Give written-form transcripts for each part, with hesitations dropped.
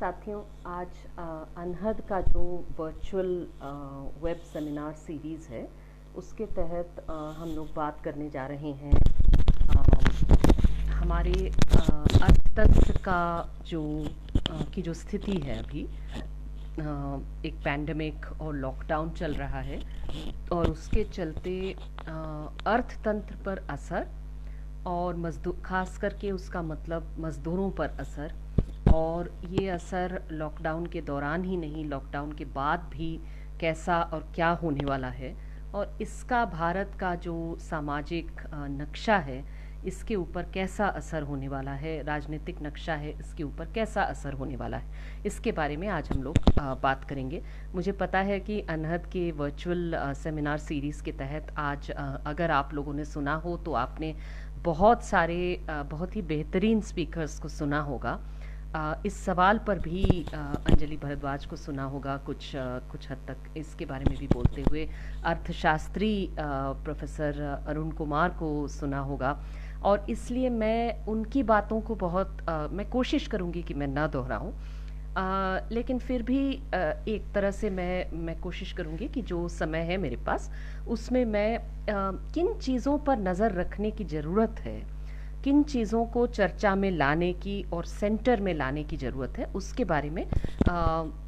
साथियों, आज अनहद का जो वर्चुअल वेब सेमिनार सीरीज़ है उसके तहत हम लोग बात करने जा रहे हैं हमारे अर्थतंत्र का जो स्थिति है अभी। एक पैंडमिक और लॉकडाउन चल रहा है और उसके चलते अर्थतंत्र पर असर और मजदूर, खास करके उसका मतलब मज़दूरों पर असर, और ये असर लॉकडाउन के दौरान ही नहीं, लॉकडाउन के बाद भी कैसा और क्या होने वाला है, और इसका भारत का जो सामाजिक नक्शा है इसके ऊपर कैसा असर होने वाला है, राजनीतिक नक्शा है इसके ऊपर कैसा असर होने वाला है, इसके बारे में आज हम लोग बात करेंगे। मुझे पता है कि अनहद के वर्चुअल सेमिनार सीरीज़ के तहत आज अगर आप लोगों ने सुना हो तो आपने बहुत सारे बहुत ही बेहतरीन स्पीकर्स को सुना होगा। इस सवाल पर भी अंजलि भारद्वाज को सुना होगा, कुछ हद तक इसके बारे में भी बोलते हुए अर्थशास्त्री प्रोफेसर अरुण कुमार को सुना होगा, और इसलिए मैं उनकी बातों को मैं कोशिश करूंगी कि मैं ना दोहराऊं, लेकिन फिर भी एक तरह से मैं कोशिश करूंगी कि जो समय है मेरे पास उसमें मैं किन चीज़ों पर नज़र रखने की ज़रूरत है, किन चीज़ों को चर्चा में लाने की और सेंटर में लाने की ज़रूरत है, उसके बारे में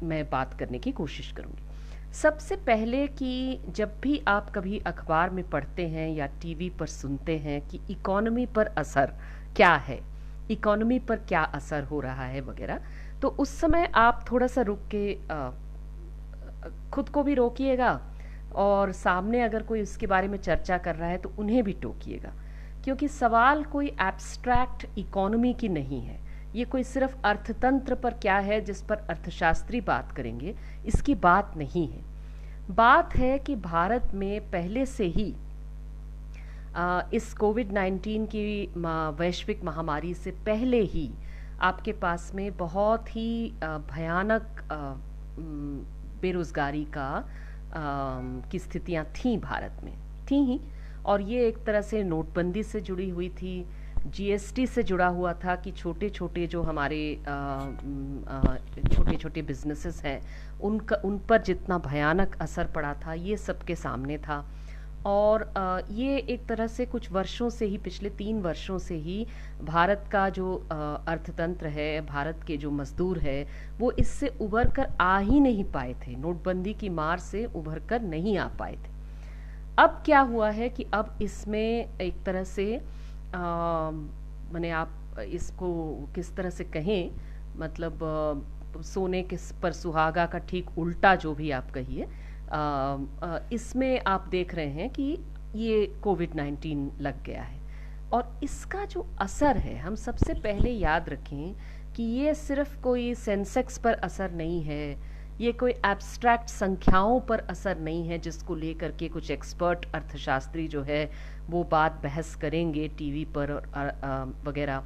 मैं बात करने की कोशिश करूंगी। सबसे पहले कि जब भी आप कभी अखबार में पढ़ते हैं या टीवी पर सुनते हैं कि इकोनॉमी पर असर क्या है, इकोनॉमी पर क्या असर हो रहा है वगैरह, तो उस समय आप थोड़ा सा रुक के खुद को भी रोकिएगा, और सामने अगर कोई इसके बारे में चर्चा कर रहा है तो उन्हें भी टोकिएगा, क्योंकि सवाल कोई एब्स्ट्रैक्ट इकोनॉमी की नहीं है, ये कोई सिर्फ अर्थतंत्र पर क्या है जिस पर अर्थशास्त्री बात करेंगे, इसकी बात नहीं है। बात है कि भारत में पहले से ही इस कोविड-19 की वैश्विक महामारी से पहले ही आपके पास में बहुत ही भयानक बेरोजगारी की स्थितियां थीं, भारत में थी ही, और ये एक तरह से नोटबंदी से जुड़ी हुई थी, जीएसटी से जुड़ा हुआ था कि छोटे छोटे जो हमारे छोटे छोटे बिजनेसेस हैं उन पर जितना भयानक असर पड़ा था ये सबके सामने था। और ये एक तरह से कुछ वर्षों से ही, पिछले 3 वर्षों से ही भारत का जो अर्थतंत्र है, भारत के जो मजदूर है, वो इससे उभर कर आ ही नहीं पाए थे, नोटबंदी की मार से उभर कर नहीं आ पाए थे। अब क्या हुआ है कि अब इसमें एक तरह से माने आप इसको किस तरह से कहें, मतलब सोने के पर सुहागा का ठीक उल्टा, जो भी आप कहिए, इसमें आप देख रहे हैं कि ये कोविड-19 लग गया है, और इसका जो असर है, हम सबसे पहले याद रखें कि ये सिर्फ कोई सेंसेक्स पर असर नहीं है, ये कोई एब्स्ट्रैक्ट संख्याओं पर असर नहीं है जिसको लेकर के कुछ एक्सपर्ट अर्थशास्त्री जो है वो बात बहस करेंगे टीवी पर और वगैरह।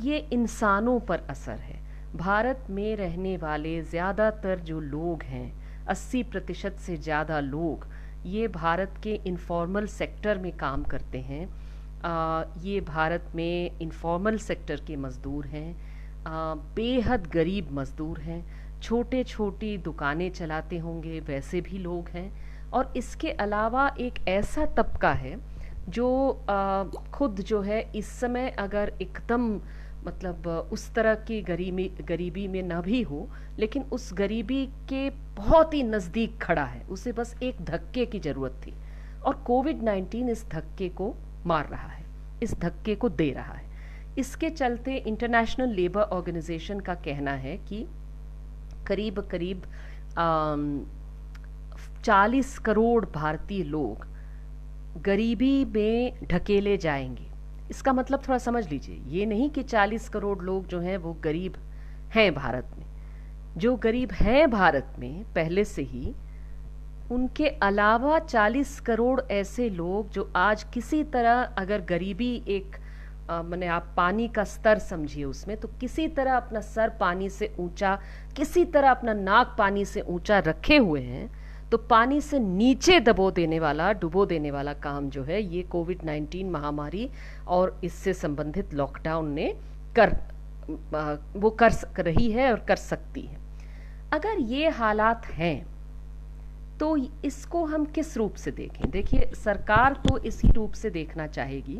ये इंसानों पर असर है। भारत में रहने वाले ज़्यादातर जो लोग हैं, 80% से ज़्यादा लोग, ये भारत के इनफॉर्मल सेक्टर में काम करते हैं। ये भारत में इनफॉर्मल सेक्टर के मज़दूर हैं, बेहद गरीब मज़दूर हैं, छोटे छोटी दुकानें चलाते होंगे वैसे भी लोग हैं, और इसके अलावा एक ऐसा तबका है जो खुद जो है इस समय अगर एकदम मतलब उस तरह की गरीबी में ना भी हो, लेकिन उस गरीबी के बहुत ही नज़दीक खड़ा है, उसे बस एक धक्के की ज़रूरत थी, और कोविड-19 इस धक्के को मार रहा है, इस धक्के को दे रहा है। इसके चलते इंटरनेशनल लेबर ऑर्गेनाइजेशन का कहना है कि करीब करीब 40 करोड़ भारतीय लोग गरीबी में ढकेले जाएंगे। इसका मतलब थोड़ा समझ लीजिए, ये नहीं कि 40 करोड़ लोग जो हैं वो गरीब हैं भारत में, जो गरीब हैं भारत में पहले से ही, उनके अलावा 40 करोड़ ऐसे लोग जो आज किसी तरह, अगर गरीबी एक माने आप पानी का स्तर समझिए उसमें, तो किसी तरह अपना सर पानी से ऊंचा, किसी तरह अपना नाक पानी से ऊंचा रखे हुए हैं, तो पानी से नीचे डुबो देने वाला काम जो है ये कोविड-19 महामारी और इससे संबंधित लॉकडाउन ने वो कर रही है और कर सकती है। अगर ये हालात हैं तो इसको हम किस रूप से देखें? देखिए, सरकार तो इसी रूप से देखना चाहेगी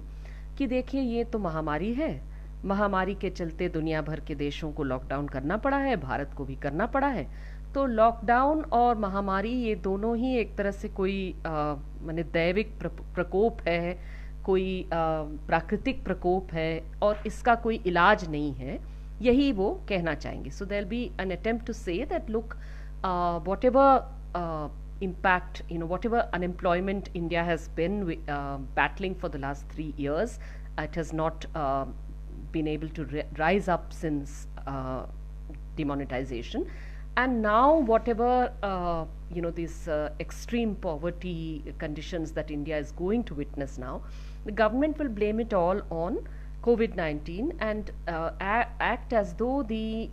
कि देखिए ये तो महामारी है, महामारी के चलते दुनिया भर के देशों को लॉकडाउन करना पड़ा है, भारत को भी करना पड़ा है। तो लॉकडाउन और महामारी ये दोनों ही एक तरह से कोई माने दैविक प्रकोप है, कोई प्राकृतिक प्रकोप है और इसका कोई इलाज नहीं है, यही वो कहना चाहेंगे। So there be an attempt to say that look, whatever impact, whatever unemployment India has been battling for the last 3 years, it has not been able to rise up since demonetization. And now whatever these extreme poverty conditions that India is going to witness now, the government will blame it all on COVID-19 and act as though the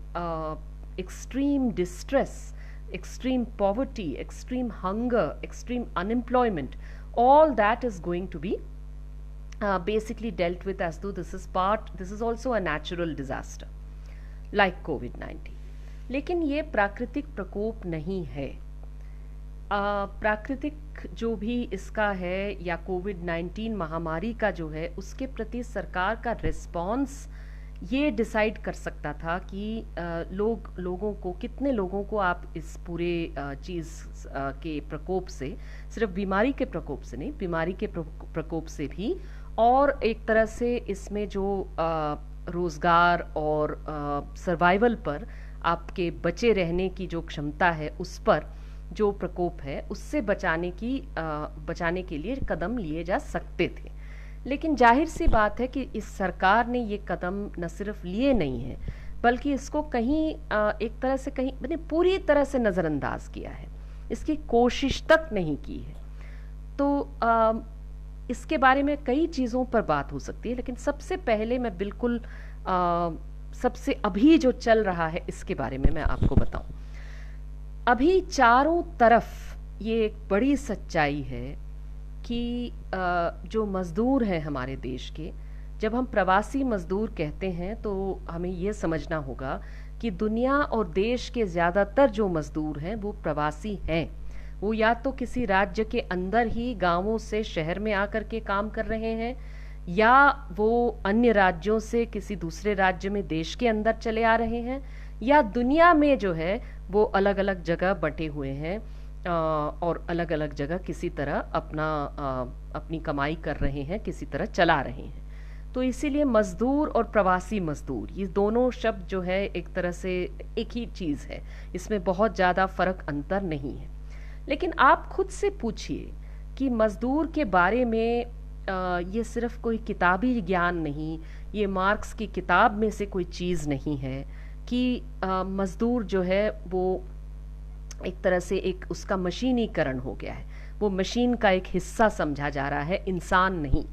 extreme distress, extreme poverty, extreme hunger, extreme unemployment, all that is going to be basically dealt with as though this is also a natural disaster like COVID-19. लेकिन ये प्राकृतिक प्रकोप नहीं है। प्राकृतिक जो भी इसका है या कोविड-19 महामारी का जो है, उसके प्रति सरकार का रिस्पॉन्स ये डिसाइड कर सकता था कि कितने लोगों को आप इस पूरे चीज़ के प्रकोप से, सिर्फ बीमारी के प्रकोप से नहीं, बीमारी के प्रकोप से भी, और एक तरह से इसमें जो रोज़गार और सर्वाइवल पर, आपके बचे रहने की जो क्षमता है, उस पर जो प्रकोप है, उससे बचाने के लिए कदम लिए जा सकते थे। लेकिन जाहिर सी बात है कि इस सरकार ने ये कदम न सिर्फ लिए नहीं है, बल्कि इसको कहीं एक तरह से कहीं मैंने पूरी तरह से नज़रअंदाज किया है, इसकी कोशिश तक नहीं की है। तो इसके बारे में कई चीज़ों पर बात हो सकती है, लेकिन सबसे पहले मैं बिल्कुल सबसे अभी जो चल रहा है इसके बारे में मैं आपको बताऊं। अभी चारों तरफ ये एक बड़ी सच्चाई है कि जो मज़दूर हैं हमारे देश के, जब हम प्रवासी मज़दूर कहते हैं तो हमें ये समझना होगा कि दुनिया और देश के ज़्यादातर जो मज़दूर हैं वो प्रवासी हैं। वो या तो किसी राज्य के अंदर ही गांवों से शहर में आकर के काम कर रहे हैं, या वो अन्य राज्यों से किसी दूसरे राज्य में देश के अंदर चले आ रहे हैं, या दुनिया में जो है वो अलग अलग जगह बंटे हुए हैं और अलग अलग जगह किसी तरह अपनी कमाई कर रहे हैं, किसी तरह चला रहे हैं। तो इसीलिए मज़दूर और प्रवासी मज़दूर, ये दोनों शब्द जो है एक तरह से एक ही चीज़ है, इसमें बहुत ज़्यादा फ़र्क अंतर नहीं है। लेकिन आप खुद से पूछिए कि मज़दूर के बारे में ये सिर्फ कोई किताबी ज्ञान नहीं, ये मार्क्स की किताब में से कोई चीज़ नहीं है कि मज़दूर जो है वो एक तरह से एक उसका मशीनीकरण हो गया है, वो मशीन का एक हिस्सा समझा जा रहा है, इंसान नहीं।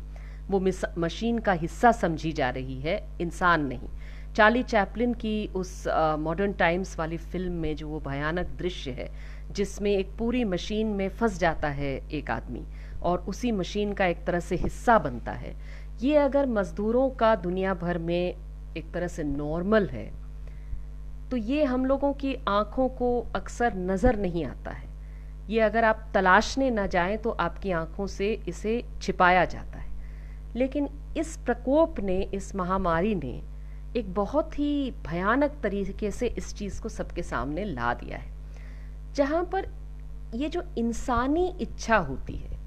वो मशीन का हिस्सा समझी जा रही है, इंसान नहीं। चार्ली चैपलिन की उस मॉडर्न टाइम्स वाली फिल्म में जो वो भयानक दृश्य है जिसमें एक पूरी मशीन में फंस जाता है एक आदमी और उसी मशीन का एक तरह से हिस्सा बनता है, ये अगर मज़दूरों का दुनिया भर में एक तरह से नॉर्मल है तो ये हम लोगों की आँखों को अक्सर नज़र नहीं आता है। ये अगर आप तलाशने न जाएं तो आपकी आँखों से इसे छिपाया जाता है। लेकिन इस प्रकोप ने, इस महामारी ने एक बहुत ही भयानक तरीके से इस चीज़ को सबके सामने ला दिया है, जहाँ पर ये जो इंसानी इच्छा होती है,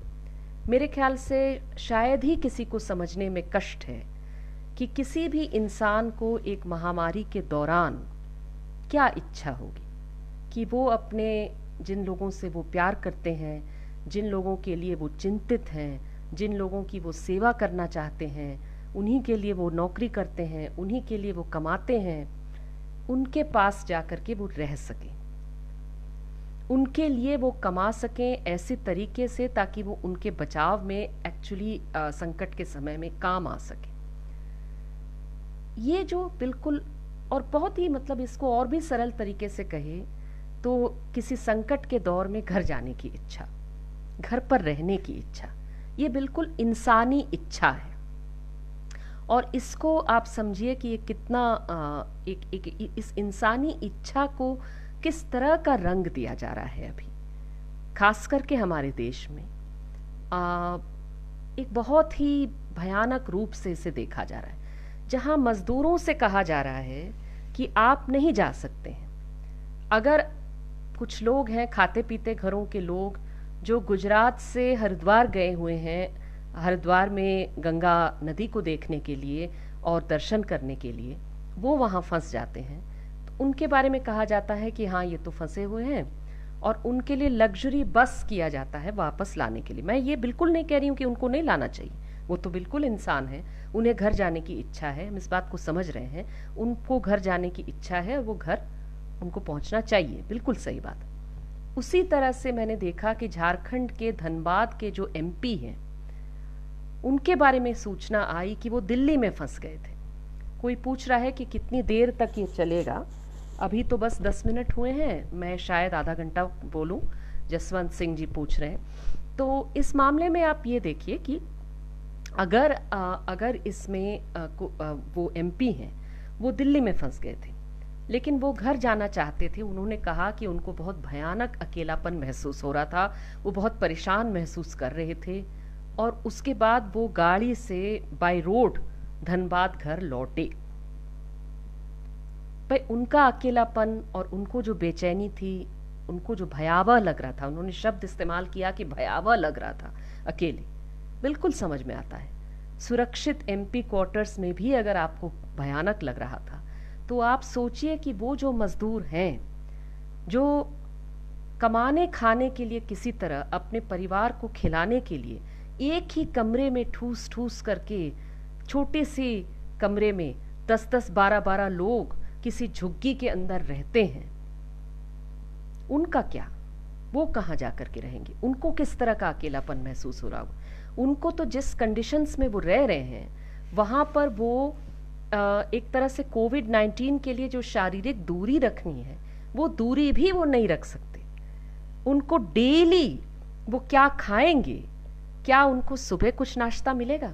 मेरे ख्याल से शायद ही किसी को समझने में कष्ट है कि किसी भी इंसान को एक महामारी के दौरान क्या इच्छा होगी कि वो अपने जिन लोगों से वो प्यार करते हैं, जिन लोगों के लिए वो चिंतित हैं, जिन लोगों की वो सेवा करना चाहते हैं, उन्हीं के लिए वो नौकरी करते हैं, उन्हीं के लिए वो कमाते हैं, उनके पास जाकर के वो रह सकें, उनके लिए वो कमा सकें ऐसे तरीके से ताकि वो उनके बचाव में एक्चुअली संकट के समय में काम आ सके। ये जो बिल्कुल और बहुत ही मतलब इसको और भी सरल तरीके से कहे तो किसी संकट के दौर में घर जाने की इच्छा, घर पर रहने की इच्छा, ये बिल्कुल इंसानी इच्छा है। और इसको आप समझिए कि ये कितना इस इंसानी इच्छा को किस तरह का रंग दिया जा रहा है अभी, खास करके हमारे देश में एक बहुत ही भयानक रूप से इसे देखा जा रहा है, जहां मजदूरों से कहा जा रहा है कि आप नहीं जा सकते हैं। अगर कुछ लोग हैं खाते पीते घरों के लोग जो गुजरात से हरिद्वार गए हुए हैं, हरिद्वार में गंगा नदी को देखने के लिए और दर्शन करने के लिए, वो वहाँ फंस जाते हैं, तो उनके बारे में कहा जाता है कि हाँ ये तो फंसे हुए हैं, और उनके लिए लग्जरी बस किया जाता है वापस लाने के लिए। मैं ये बिल्कुल नहीं कह रही हूँ कि उनको नहीं लाना चाहिए, वो तो बिल्कुल इंसान है, उन्हें घर जाने की इच्छा है, हम इस बात को समझ रहे हैं, उनको घर जाने की इच्छा है और वो घर उनको पहुंचना चाहिए, बिल्कुल सही बात। उसी तरह से मैंने देखा कि झारखंड के धनबाद के जो एमपी हैं, उनके बारे में सूचना आई कि वो दिल्ली में फंस गए थे। कोई पूछ रहा है कि कितनी देर तक ये चलेगा, अभी तो बस 10 मिनट हुए हैं, मैं शायद आधा घंटा बोलूं, जसवंत सिंह जी पूछ रहे हैं। तो इस मामले में आप ये देखिए कि अगर इसमें वो एमपी हैं, वो दिल्ली में फंस गए थे, लेकिन वो घर जाना चाहते थे। उन्होंने कहा कि उनको बहुत भयानक अकेलापन महसूस हो रहा था, वो बहुत परेशान महसूस कर रहे थे, और उसके बाद वो गाड़ी से बाय रोड धनबाद घर लौटे। भाई उनका अकेलापन और उनको जो बेचैनी थी, उनको जो भयावह लग रहा था, उन्होंने शब्द इस्तेमाल किया कि भयावह लग रहा था अकेले, बिल्कुल समझ में आता है। सुरक्षित एमपी क्वार्टर्स में भी अगर आपको भयानक लग रहा था, तो आप सोचिए कि वो जो मजदूर हैं, जो कमाने खाने के लिए, किसी तरह अपने परिवार को खिलाने के लिए एक ही कमरे में ठूस ठूस करके, छोटे से कमरे में 10-10, 12-12 लोग किसी झुग्गी के अंदर रहते हैं, उनका क्या? वो कहाँ जाकर के रहेंगे? उनको किस तरह का अकेलापन महसूस हो रहा होगा? उनको तो जिस कंडीशंस में वो रह रहे हैं, वहाँ पर वो एक तरह से कोविड-19 के लिए जो शारीरिक दूरी रखनी है, वो दूरी भी वो नहीं रख सकते। उनको डेली वो क्या खाएंगे? क्या उनको सुबह कुछ नाश्ता मिलेगा?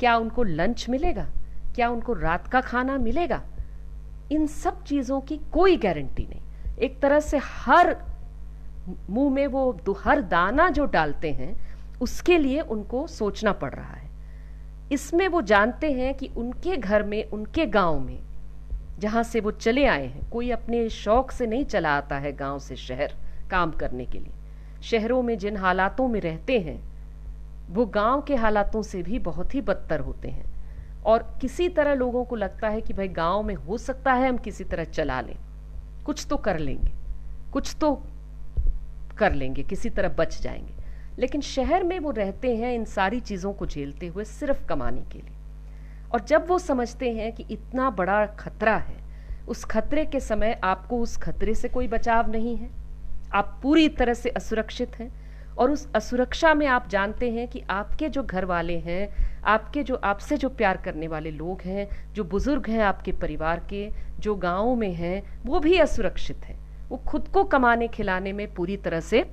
क्या उनको लंच मिलेगा? क्या उनको रात का खाना मिलेगा? इन सब चीज़ों की कोई गारंटी नहीं। एक तरह से हर मुंह में वो हर दाना जो डालते हैं, उसके लिए उनको सोचना पड़ रहा है। इसमें वो जानते हैं कि उनके घर में, उनके गांव में, जहां से वो चले आए हैं, कोई अपने शौक से नहीं चला आता है गांव से शहर काम करने के लिए। शहरों में जिन हालातों में रहते हैं, वो गांव के हालातों से भी बहुत ही बदतर होते हैं, और किसी तरह लोगों को लगता है कि भाई गांव में हो सकता है हम किसी तरह चला लें, कुछ तो कर लेंगे, कुछ तो कर लेंगे, किसी तरह बच जाएंगे। लेकिन शहर में वो रहते हैं इन सारी चीज़ों को झेलते हुए सिर्फ कमाने के लिए। और जब वो समझते हैं कि इतना बड़ा खतरा है, उस खतरे के समय आपको उस खतरे से कोई बचाव नहीं है, आप पूरी तरह से असुरक्षित हैं, और उस असुरक्षा में आप जानते हैं कि आपके जो घर वाले हैं, आपके जो आपसे जो प्यार करने वाले लोग हैं, जो बुजुर्ग हैं आपके परिवार के, जो गाँव में हैं, वो भी असुरक्षित हैं। वो खुद को कमाने खिलाने में पूरी तरह से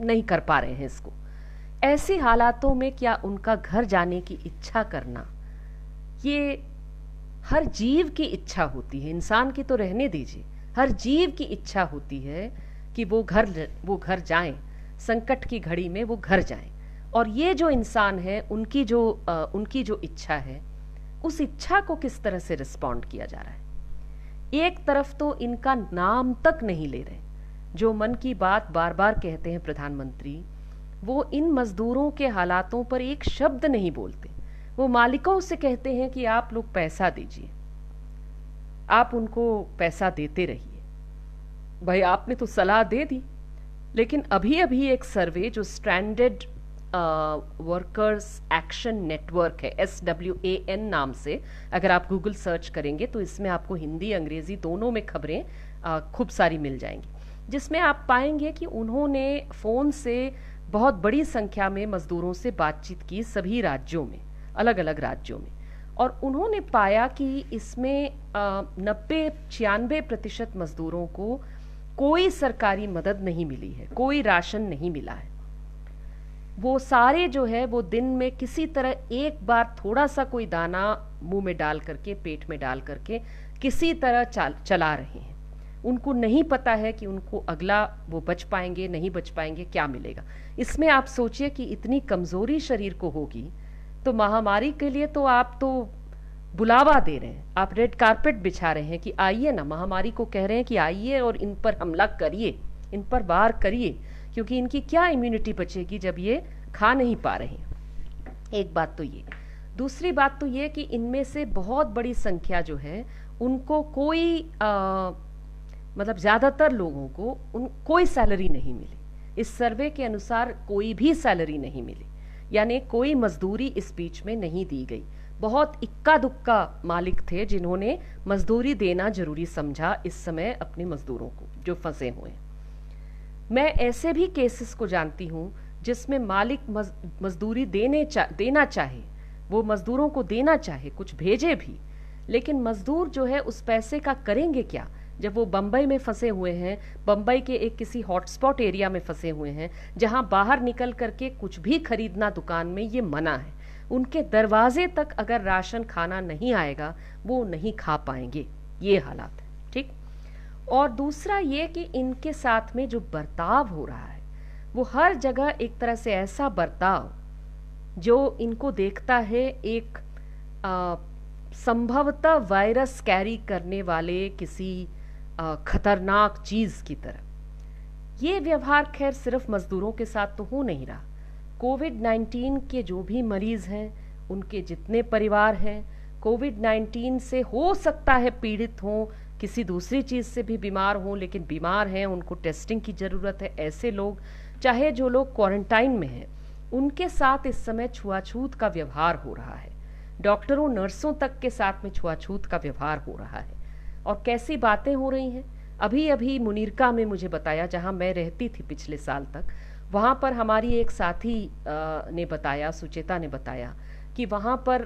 नहीं कर पा रहे हैं इसको। ऐसे हालातों में क्या उनका घर जाने की इच्छा करना, ये हर जीव की इच्छा होती है, इंसान की तो रहने दीजिए, हर जीव की इच्छा होती है कि वो घर जाएं, संकट की घड़ी में वो घर जाएं। और ये जो इंसान है, उनकी जो इच्छा है, उस इच्छा को किस तरह से रिस्पॉन्ड किया जा रहा है। एक तरफ तो इनका नाम तक नहीं ले रहे, जो मन की बात बार बार कहते हैं प्रधानमंत्री, वो इन मजदूरों के हालातों पर एक शब्द नहीं बोलते। वो मालिकों से कहते हैं कि आप लोग पैसा दीजिए, आप उनको पैसा देते रहिए। भाई आपने तो सलाह दे दी, लेकिन अभी अभी एक सर्वे जो स्ट्रैंडेड वर्कर्स एक्शन नेटवर्क है, SWAN नाम से, अगर आप गूगल सर्च करेंगे तो इसमें आपको हिंदी अंग्रेजी दोनों में खबरें खूब सारी मिल जाएंगी, जिसमें आप पाएंगे कि उन्होंने फ़ोन से बहुत बड़ी संख्या में मजदूरों से बातचीत की, सभी राज्यों में, अलग अलग राज्यों में, और उन्होंने पाया कि इसमें 90-96% मजदूरों को कोई सरकारी मदद नहीं मिली है, कोई राशन नहीं मिला है। वो सारे जो है वो दिन में किसी तरह एक बार थोड़ा सा कोई दाना मुंह में डाल करके, पेट में डाल करके किसी तरह चला रहे हैं। उनको नहीं पता है कि उनको अगला वो बच पाएंगे नहीं बच पाएंगे, क्या मिलेगा। इसमें आप सोचिए कि इतनी कमजोरी शरीर को होगी, तो महामारी के लिए तो आप तो बुलावा दे रहे हैं, आप रेड कारपेट बिछा रहे हैं कि आइए ना, महामारी को कह रहे हैं कि आइए और इन पर हमला करिए, इन पर वार करिए, क्योंकि इनकी क्या इम्यूनिटी बचेगी जब ये खा नहीं पा रहे हैं। एक बात तो ये। दूसरी बात तो ये कि इनमें से बहुत बड़ी संख्या जो है उनको कोई मतलब ज़्यादातर लोगों को कोई सैलरी नहीं मिली। इस सर्वे के अनुसार कोई भी सैलरी नहीं मिली, यानी कोई मजदूरी इस बीच में नहीं दी गई। बहुत इक्का दुक्का मालिक थे जिन्होंने मजदूरी देना जरूरी समझा इस समय अपने मजदूरों को जो फंसे हुए हैं। मैं ऐसे भी केसेस को जानती हूँ जिसमें मालिक मजदूरी देना चाहे, वो मजदूरों को देना चाहे, कुछ भेजे भी, लेकिन मजदूर जो है उस पैसे का करेंगे क्या जब वो बंबई में फंसे हुए हैं, बंबई के एक किसी हॉटस्पॉट एरिया में फंसे हुए हैं जहां बाहर निकल करके कुछ भी खरीदना दुकान में ये मना है। उनके दरवाजे तक अगर राशन खाना नहीं आएगा वो नहीं खा पाएंगे, ये हालात है। ठीक। और दूसरा ये कि इनके साथ में जो बर्ताव हो रहा है वो हर जगह एक तरह से ऐसा बर्ताव जो इनको देखता है एक संभवतः वायरस कैरी करने वाले किसी खतरनाक चीज की तरह। ये व्यवहार खैर सिर्फ मजदूरों के साथ तो हो नहीं रहा। कोविड-19 के जो भी मरीज हैं, उनके जितने परिवार हैं, कोविड-19 से हो सकता है पीड़ित हों, किसी दूसरी चीज से भी बीमार हों, लेकिन बीमार हैं, उनको टेस्टिंग की जरूरत है, ऐसे लोग, चाहे जो लोग क्वारंटाइन में हैं, उनके साथ इस समय छुआछूत का व्यवहार हो रहा है। डॉक्टरों नर्सों तक के साथ में छुआछूत का व्यवहार हो रहा है। और कैसी बातें हो रही हैं। अभी अभी मुनीरका में मुझे बताया, जहां मैं रहती थी पिछले साल तक, वहां पर हमारी एक साथी ने बताया, सुचेता ने बताया कि वहां पर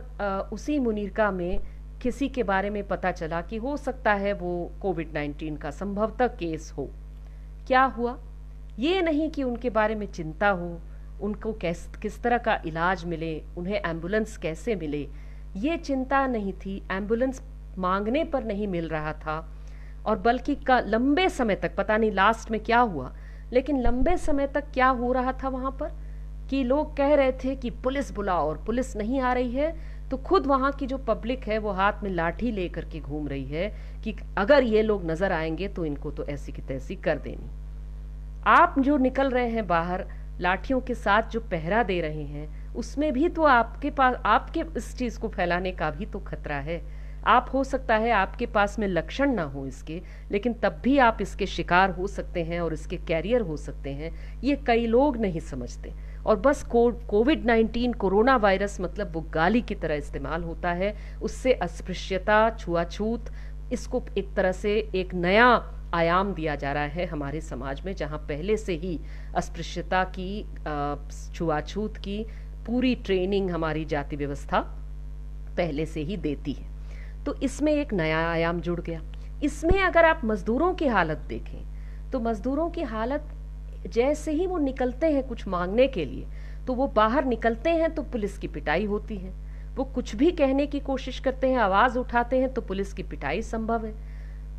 उसी मुनीरका में किसी के बारे में पता चला कि हो सकता है वो कोविड-19 का संभवतः केस हो। क्या हुआ? ये नहीं कि उनके बारे में चिंता हो, उनको किस तरह का इलाज मिले, उन्हें एम्बुलेंस कैसे मिले, ये चिंता नहीं थी। एम्बुलेंस मांगने पर नहीं मिल रहा था, और बल्कि लंबे समय तक, पता नहीं लास्ट में क्या हुआ, लेकिन लंबे समय तक क्या हो रहा था वहां पर कि लोग कह रहे थे कि पुलिस बुलाओ, और पुलिस नहीं आ रही है तो खुद वहां की जो पब्लिक है वो हाथ में लाठी लेकर के घूम रही है कि अगर ये लोग नजर आएंगे तो इनको तो ऐसी की तैसी कर देनी। आप जो निकल रहे हैं बाहर लाठियों के साथ जो पहरा दे रहे हैं, उसमें भी तो आपके पास, आपके इस चीज को फैलाने का भी तो खतरा है। आप, हो सकता है आपके पास में लक्षण ना हो इसके, लेकिन तब भी आप इसके शिकार हो सकते हैं और इसके कैरियर हो सकते हैं। ये कई लोग नहीं समझते, और बस कोविड-19 कोरोना वायरस मतलब वो गाली की तरह इस्तेमाल होता है। उससे अस्पृश्यता, छुआछूत, इसको एक तरह से एक नया आयाम दिया जा रहा है हमारे समाज में, जहां पहले से ही अस्पृश्यता की, छुआछूत की पूरी ट्रेनिंग हमारी जाति व्यवस्था पहले से ही देती है। तो इसमें एक नया आयाम जुड़ गया। इसमें अगर आप मजदूरों की हालत देखें तो मजदूरों की हालत, जैसे ही वो निकलते हैं कुछ मांगने के लिए, तो वो बाहर निकलते हैं तो पुलिस की पिटाई होती है। वो कुछ भी कहने की कोशिश करते हैं, आवाज उठाते हैं तो पुलिस की पिटाई संभव है।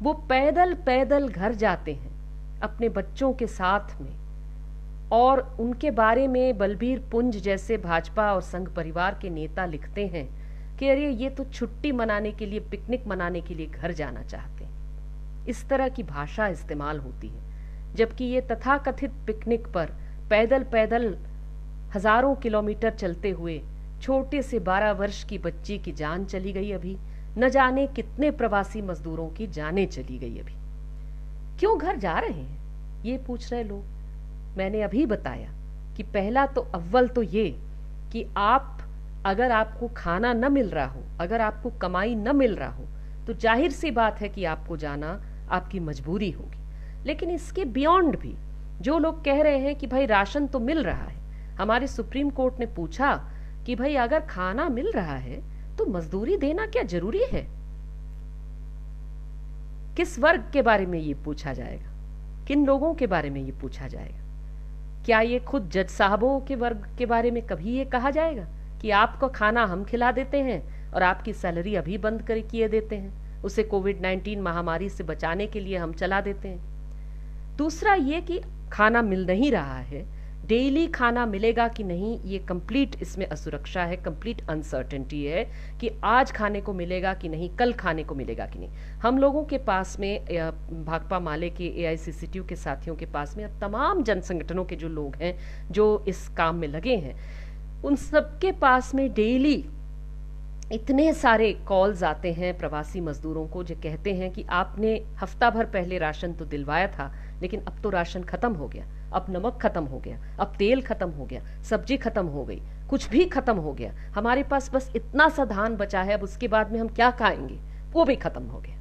वो पैदल पैदल घर जाते हैं अपने बच्चों के साथ में, और उनके बारे में बलबीर पुंज जैसे भाजपा और संघ परिवार के नेता लिखते हैं कि अरे ये तो छुट्टी मनाने के लिए, पिकनिक मनाने के लिए घर जाना चाहते हैं। इस तरह की भाषा इस्तेमाल होती है, जबकि ये तथाकथित पिकनिक पर पैदल पैदल हजारों किलोमीटर चलते हुए छोटे से 12 वर्ष की बच्ची की जान चली गई। अभी न जाने कितने प्रवासी मजदूरों की जानें चली गई। अभी क्यों घर जा रहे हैं ये पूछ रहे लोग। मैंने अभी बताया कि पहला तो अव्वल तो ये कि आप, अगर आपको खाना न मिल रहा हो, अगर आपको कमाई न मिल रहा हो, तो जाहिर सी बात है कि आपको जाना आपकी मजबूरी होगी। लेकिन इसके बियॉन्ड भी जो लोग कह रहे हैं कि भाई राशन तो मिल रहा है, हमारे सुप्रीम कोर्ट ने पूछा कि भाई अगर खाना मिल रहा है तो मजदूरी देना क्या जरूरी है? किस वर्ग के बारे में ये पूछा जाएगा? किन लोगों के बारे में ये पूछा जाएगा? क्या ये खुद जज साहबों के वर्ग के बारे में कभी ये कहा जाएगा कि आपको खाना हम खिला देते हैं और आपकी सैलरी अभी बंद कर किए देते हैं, उसे कोविड-19 महामारी से बचाने के लिए हम चला देते हैं। दूसरा ये कि खाना मिल नहीं रहा है, डेली खाना मिलेगा कि नहीं, ये कंप्लीट इसमें असुरक्षा है, कंप्लीट अनसर्टेनिटी है कि आज खाने को मिलेगा कि नहीं, कल खाने को मिलेगा कि नहीं। हम लोगों के पास में, भाकपा माले के एआईसीसीटीयू के साथियों के पास में, अब तमाम जन संगठनों के जो लोग हैं जो इस काम में लगे हैं, उन सबके पास में डेली इतने सारे कॉल्स आते हैं प्रवासी मजदूरों को जो कहते हैं कि आपने हफ्ता भर पहले राशन तो दिलवाया था, लेकिन अब तो राशन खत्म हो गया, अब नमक खत्म हो गया, अब तेल खत्म हो गया, सब्जी खत्म हो गई, कुछ भी खत्म हो गया, हमारे पास बस इतना सा धान बचा है, अब उसके बाद में हम क्या खाएंगे, वो भी खत्म हो गया,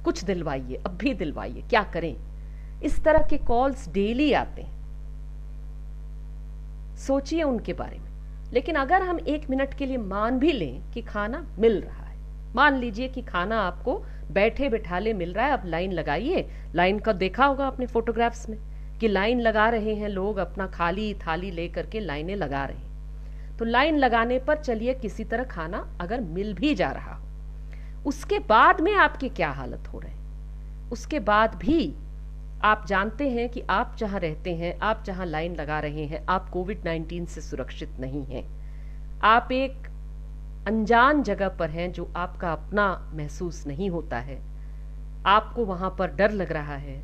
कुछ दिलवाइए, अब भी दिलवाइए, क्या करें। इस तरह के कॉल्स डेली आते हैं। सोचिए उनके बारे में। लेकिन अगर हम 1 मिनट के लिए मान भी लें कि खाना मिल रहा है, मान लीजिए कि खाना आपको बैठे बिठाले मिल रहा है, अब लाइन लगाइए। लाइन का देखा होगा आपने फोटोग्राफ्स में कि लाइन लगा रहे हैं लोग, अपना खाली थाली लेकर के लाइनें लगा रहे हैं। तो लाइन लगाने पर चलिए किसी तरह खाना अगर मिल भी जा रहा हो, उसके बाद में आपकी क्या हालत हो रही है। उसके बाद भी आप जानते हैं कि आप जहां रहते हैं, आप जहां लाइन लगा रहे हैं, आप कोविड-19 से सुरक्षित नहीं हैं। आप एक अनजान जगह पर हैं जो आपका अपना महसूस नहीं होता है। आपको वहां पर डर लग रहा है,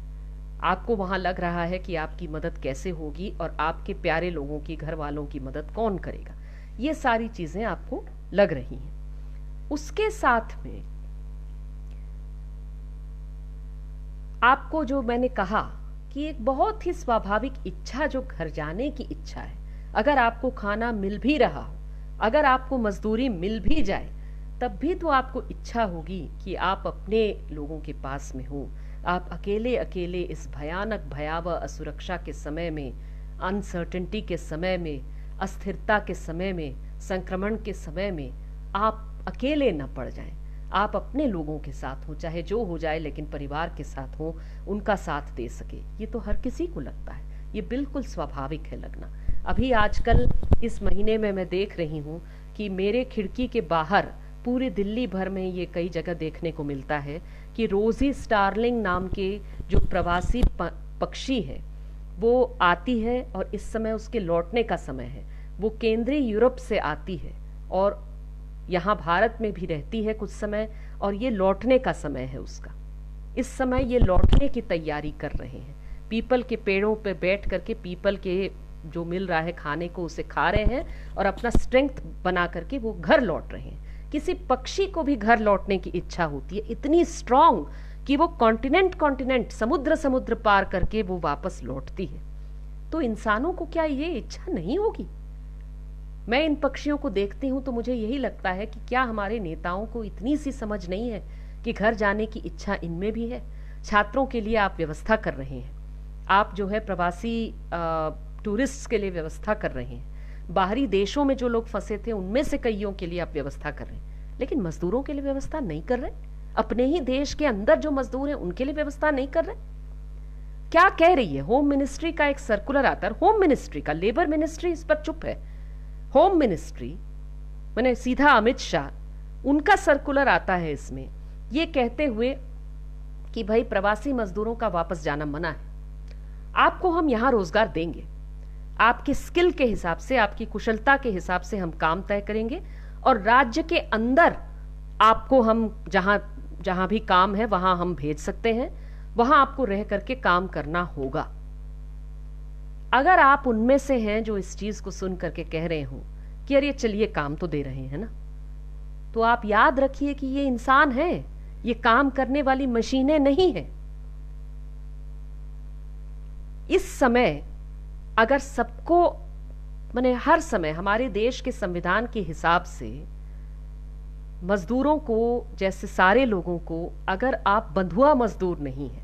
आपको वहां लग रहा है कि आपकी मदद कैसे होगी और आपके प्यारे लोगों की, घर वालों की मदद कौन करेगा। ये सारी चीजें आपको लग रही हैं। उसके साथ में आपको जो मैंने कहा कि एक बहुत ही स्वाभाविक इच्छा, जो घर जाने की इच्छा है, अगर आपको खाना मिल भी रहा हो, अगर आपको मजदूरी मिल भी जाए, तब भी तो आपको इच्छा होगी कि आप अपने लोगों के पास में हो। आप अकेले अकेले इस भयानक भयावह असुरक्षा के समय में, अनसर्टेनिटी के समय में, अस्थिरता के समय में, संक्रमण के समय में आप अकेले न पड़ जाएं। आप अपने लोगों के साथ हो, चाहे जो हो जाए, लेकिन परिवार के साथ हो, उनका साथ दे सके। ये तो हर किसी को लगता है, ये बिल्कुल स्वाभाविक है लगना। अभी आजकल इस महीने में मैं देख रही हूँ कि मेरे खिड़की के बाहर पूरे दिल्ली भर में ये कई जगह देखने को मिलता है कि रोजी स्टारलिंग नाम के जो प्रवासी पक्षी है वो आती है, और इस समय उसके लौटने का समय है। वो केंद्रीय यूरोप से आती है और यहाँ भारत में भी रहती है कुछ समय, और ये लौटने का समय है उसका। इस समय ये लौटने की तैयारी कर रहे हैं। पीपल के पेड़ों पे बैठ करके पीपल के जो मिल रहा है खाने को उसे खा रहे हैं और अपना स्ट्रेंथ बना करके वो घर लौट रहे हैं। किसी पक्षी को भी घर लौटने की इच्छा होती है, इतनी स्ट्रांग कि वो कॉन्टिनेंट समुद्र पार करके वो वापस लौटती है। तो इंसानों को क्या ये इच्छा नहीं होगी? मैं इन पक्षियों को देखती हूं तो मुझे यही लगता है कि क्या हमारे नेताओं को इतनी सी समझ नहीं है कि घर जाने की इच्छा इनमें भी है। छात्रों के लिए आप व्यवस्था कर रहे हैं, आप जो है प्रवासी टूरिस्ट्स के लिए व्यवस्था कर रहे हैं, बाहरी देशों में जो लोग फंसे थे उनमें से कईयों के लिए आप व्यवस्था कर रहे हैं, लेकिन मजदूरों के लिए व्यवस्था नहीं कर रहे। अपने ही देश के अंदर जो मजदूर हैं उनके लिए व्यवस्था नहीं कर रहे। क्या कह रही है होम मिनिस्ट्री का एक सर्कुलर आता है, होम मिनिस्ट्री का, लेबर मिनिस्ट्री इस पर चुप है। होम मिनिस्ट्री मैंने सीधा अमित शाह, उनका सर्कुलर आता है इसमें ये कहते हुए कि भाई प्रवासी मजदूरों का वापस जाना मना है, आपको हम यहां रोजगार देंगे, आपके स्किल के हिसाब से, आपकी कुशलता के हिसाब से हम काम तय करेंगे, और राज्य के अंदर आपको हम जहां जहां भी काम है वहां हम भेज सकते हैं, वहां आपको रह करके काम करना होगा। अगर आप उनमें से हैं जो इस चीज को सुन करके कह रहे हो कि अरे चलिए काम तो दे रहे हैं ना, तो आप याद रखिए कि ये इंसान है, ये काम करने वाली मशीनें नहीं है। इस समय अगर सबको, माने हर समय हमारे देश के संविधान के हिसाब से मजदूरों को, जैसे सारे लोगों को, अगर आप बंधुआ मजदूर नहीं है,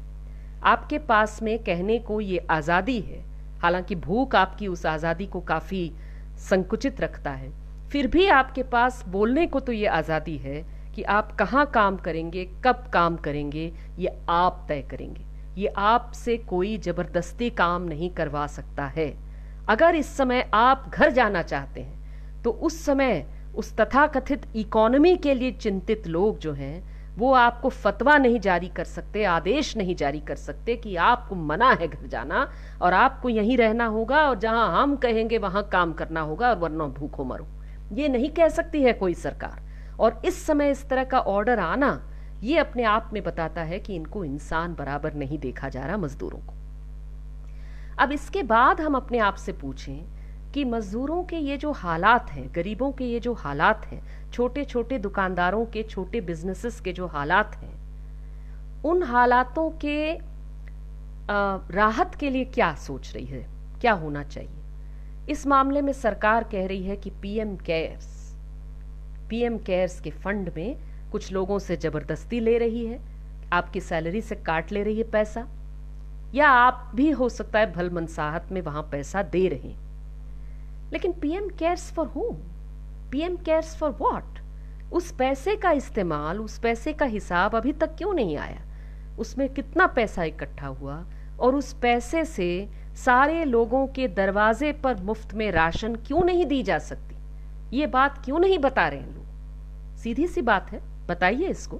आपके पास में कहने को ये आजादी है, हालांकि भूख आपकी उस आजादी को काफी संकुचित रखता है, फिर भी आपके पास बोलने को तो ये आजादी है कि आप कहाँ काम करेंगे, कब काम करेंगे, ये आप तय करेंगे। ये आपसे कोई जबरदस्ती काम नहीं करवा सकता है। अगर इस समय आप घर जाना चाहते हैं तो उस समय उस तथाकथित इकोनॉमी के लिए चिंतित लोग जो हैं वो आपको फतवा नहीं जारी कर सकते, आदेश नहीं जारी कर सकते कि आपको मना है घर जाना और आपको यहीं रहना होगा और जहां हम कहेंगे वहां काम करना होगा और वरना भूखो मरो। ये नहीं कह सकती है कोई सरकार। और इस समय इस तरह का ऑर्डर आना ये अपने आप में बताता है कि इनको इंसान बराबर नहीं देखा जा रहा, मजदूरों को। अब इसके बाद हम अपने आप से पूछें कि मजदूरों के ये जो हालात हैं, गरीबों के ये जो हालात हैं, छोटे छोटे दुकानदारों के, छोटे बिजनेसेस के जो हालात हैं, उन हालातों के राहत के लिए क्या सोच रही है, क्या होना चाहिए। इस मामले में सरकार कह रही है कि पीएम केयर्स के फंड में कुछ लोगों से जबरदस्ती ले रही है, आपकी सैलरी से काट ले रही है पैसा, या आप भी हो सकता है भल मनसाहत में वहां पैसा दे रहे हैं। लेकिन PM cares for home, PM cares for what? उस पैसे का इस्तेमाल, उस पैसे का हिसाब अभी तक क्यों नहीं आया? उसमें कितना पैसा इकट्ठा हुआ और उस पैसे से सारे लोगों के दरवाजे पर मुफ्त में राशन क्यों नहीं दी जा सकती? ये बात क्यों नहीं बता रहे हैं लोग? सीधी सी बात है, बताइए इसको।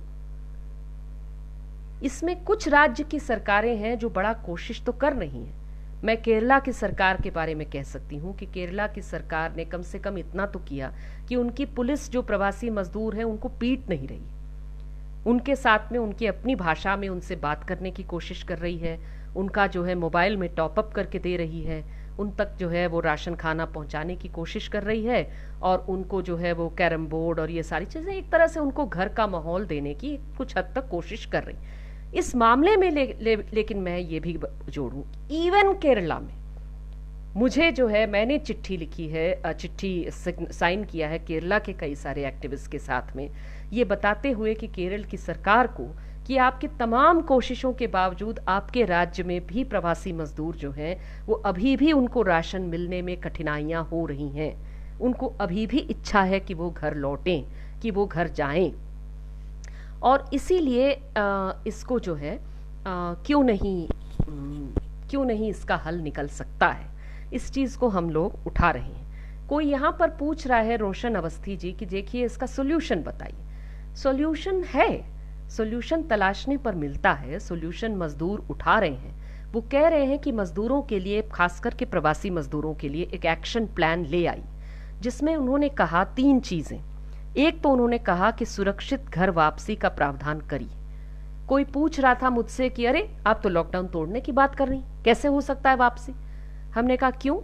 इसमें कुछ राज्य की सरकारें हैं जो बड़ा कोशिश तो कर रही हैं। मैं केरला की सरकार के बारे में कह सकती हूँ कि केरला की सरकार ने कम से कम इतना तो किया कि उनकी पुलिस जो प्रवासी मजदूर हैं उनको पीट नहीं रही, उनके साथ में उनकी अपनी भाषा में उनसे बात करने की कोशिश कर रही है, उनका जो है मोबाइल में टॉपअप करके दे रही है, उन तक जो है वो राशन खाना पहुंचाने की कोशिश कर रही है, और उनको जो है वो कैरम बोर्ड और ये सारी चीजें एक तरह से उनको घर का माहौल देने की कुछ हद तक कोशिश कर रही। इस मामले में लेकिन मैं ये भी जोड़ूं, इवन केरला में मुझे जो है, मैंने चिट्ठी लिखी है, चिट्ठी साइन किया है केरला के कई सारे एक्टिविस्ट के साथ में, ये बताते हुए कि केरल की सरकार को कि आपकी तमाम कोशिशों के बावजूद आपके राज्य में भी प्रवासी मजदूर जो हैं वो अभी भी उनको राशन मिलने में कठिनाइयां हो रही हैं, उनको अभी भी इच्छा है कि वो घर लौटें, कि वो घर जाएं, और इसीलिए इसको जो है क्यों नहीं इसका हल निकल सकता है, इस चीज़ को हम लोग उठा रहे हैं। कोई यहाँ पर पूछ रहा है, रोशन अवस्थी जी, कि देखिए इसका सोल्यूशन बताइए। सोल्यूशन है, सोल्यूशन तलाशने पर मिलता है, सोल्यूशन मजदूर उठा रहे हैं। वो कह रहे हैं कि मजदूरों के लिए, खासकर के प्रवासी मजदूरों के लिए एक एक्शन प्लान ले आई, जिसमें उन्होंने कहा 3 चीजें। एक तो उन्होंने कहा कि सुरक्षित घर वापसी का प्रावधान करिए। कोई पूछ रहा था मुझसे कि अरे आप तो लॉकडाउन तोड़ने की बात कर रही, कैसे हो सकता है वापसी? हमने कहा क्यों,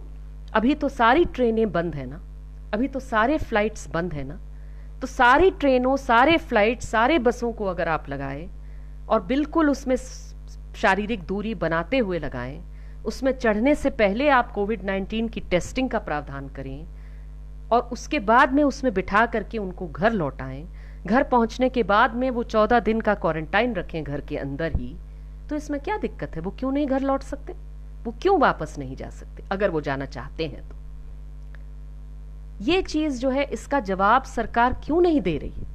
अभी तो सारी ट्रेनें बंद है ना, अभी तो सारे फ्लाइट्स बंद है ना, तो सारी ट्रेनों, सारे फ्लाइट, सारे बसों को अगर आप लगाए और बिल्कुल उसमें शारीरिक दूरी बनाते हुए लगाएं, उसमें चढ़ने से पहले आप कोविड-19 की टेस्टिंग का प्रावधान करें और उसके बाद में उसमें बिठा करके उनको घर लौटाएं, घर पहुंचने के बाद में वो 14 दिन का क्वारंटाइन रखें घर के अंदर ही, तो इसमें क्या दिक्कत है? वो क्यों नहीं घर लौट सकते? वो क्यों वापस नहीं जा सकते अगर वो जाना चाहते हैं तो? ये चीज जो है, इसका जवाब सरकार क्यों नहीं दे रही है?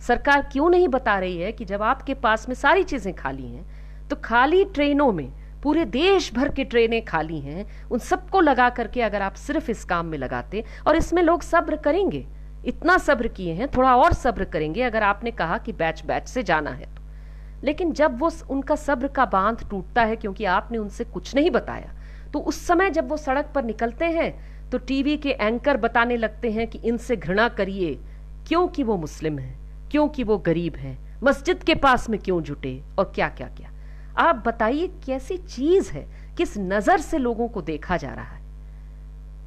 सरकार क्यों नहीं बता रही है कि जब आपके पास में सारी चीजें खाली हैं, तो खाली ट्रेनों में, पूरे देश भर की ट्रेनें खाली हैं, उन सबको लगा करके अगर आप सिर्फ इस काम में लगाते, और इसमें लोग सब्र करेंगे, इतना सब्र किए हैं, थोड़ा और सब्र करेंगे अगर आपने कहा कि बैच बैच से जाना है तो। लेकिन जब वो उनका सब्र का बांध टूटता है क्योंकि आपने उनसे कुछ नहीं बताया, तो उस समय जब वो सड़क पर निकलते हैं तो टीवी के एंकर बताने लगते हैं कि इनसे घृणा करिए, क्योंकि वो मुस्लिम हैं, क्योंकि वो गरीब हैं, मस्जिद के पास में क्यों जुटे, और क्या क्या क्या। आप बताइए कैसी चीज है, किस नजर से लोगों को देखा जा रहा है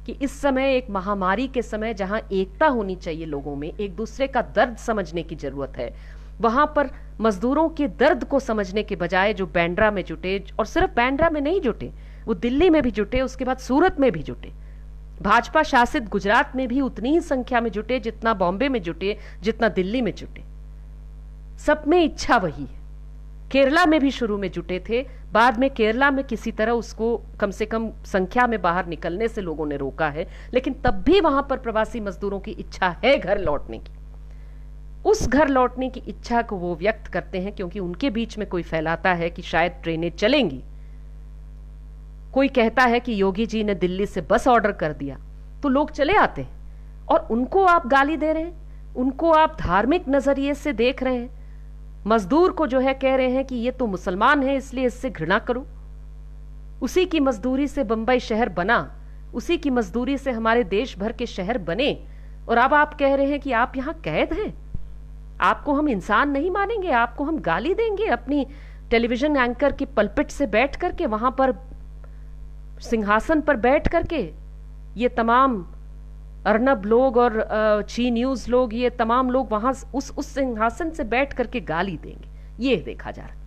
कि इस समय, एक महामारी के समय, जहां एकता होनी चाहिए लोगों में, एक दूसरे का दर्द समझने की जरूरत है, वहां पर मजदूरों के दर्द को समझने के बजाय जो बांद्रा में जुटे, और सिर्फ बांद्रा में नहीं जुटे, वो दिल्ली में भी जुटे, उसके बाद सूरत में भी जुटे, भाजपा शासित गुजरात में भी उतनी ही संख्या में जुटे जितना बॉम्बे में जुटे, जितना दिल्ली में जुटे। सब में इच्छा वही है। केरला में भी शुरू में जुटे थे, बाद में केरला में किसी तरह उसको कम से कम संख्या में बाहर निकलने से लोगों ने रोका है, लेकिन तब भी वहां पर प्रवासी मजदूरों की इच्छा है घर लौटने की। उस घर लौटने की इच्छा को वो व्यक्त करते हैं क्योंकि उनके बीच में कोई फैलाता है कि शायद ट्रेनें चलेंगी, कोई कहता है कि योगी जी ने दिल्ली से बस ऑर्डर कर दिया, तो लोग चले आते हैं, और उनको आप गाली दे रहे हैं, उनको आप धार्मिक नजरिए से देख रहे हैं। मजदूर को जो है कह रहे हैं कि ये तो मुसलमान है इसलिए इससे घृणा करो। उसी की मजदूरी से बंबई शहर बना, उसी की मजदूरी से हमारे देश भर के शहर बने, और अब आप कह रहे हैं कि आप यहां कैद हैं, आपको हम इंसान नहीं मानेंगे, आपको हम गाली देंगे अपनी टेलीविजन एंकर की पलपिट से बैठ करके, वहां पर सिंहासन पर बैठ करके। ये तमाम अर्नब लोग और ची न्यूज लोग, ये तमाम लोग वहां उस सिंहासन से बैठ करके गाली देंगे। ये देखा जा रहा है।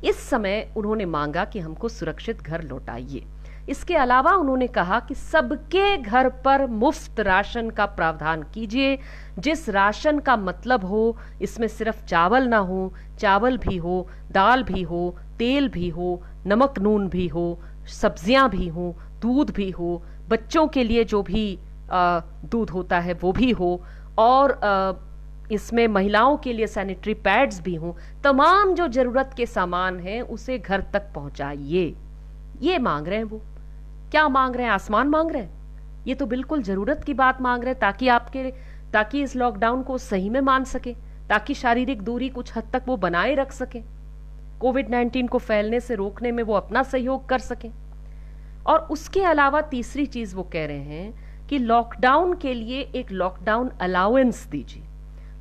इस समय उन्होंने मांगा कि हमको सुरक्षित घर लौटाइए। इसके अलावा उन्होंने कहा कि सबके घर पर मुफ्त राशन का प्रावधान कीजिए, जिस राशन का मतलब हो, इसमें सिर्फ चावल ना हो, चावल भी हो, दाल भी हो, तेल भी हो, नमक नून भी हो, सब्जियां भी हो, दूध भी हो, बच्चों के लिए जो भी दूध होता है वो भी हो, और इसमें महिलाओं के लिए सैनिटरी पैड्स भी हों। तमाम जो जरूरत के सामान हैं उसे घर तक पहुंचाइए। ये मांग रहे हैं वो। क्या मांग रहे हैं? आसमान मांग रहे हैं? ये तो बिल्कुल जरूरत की बात मांग रहे हैं, ताकि इस लॉकडाउन को सही में मान सके, ताकि शारीरिक दूरी कुछ हद तक वो बनाए रख सके, कोविड-19 को फैलने से रोकने में वो अपना सहयोग कर सके। और उसके अलावा तीसरी चीज वो कह रहे हैं कि लॉकडाउन के लिए एक लॉकडाउन अलाउंस दीजिए।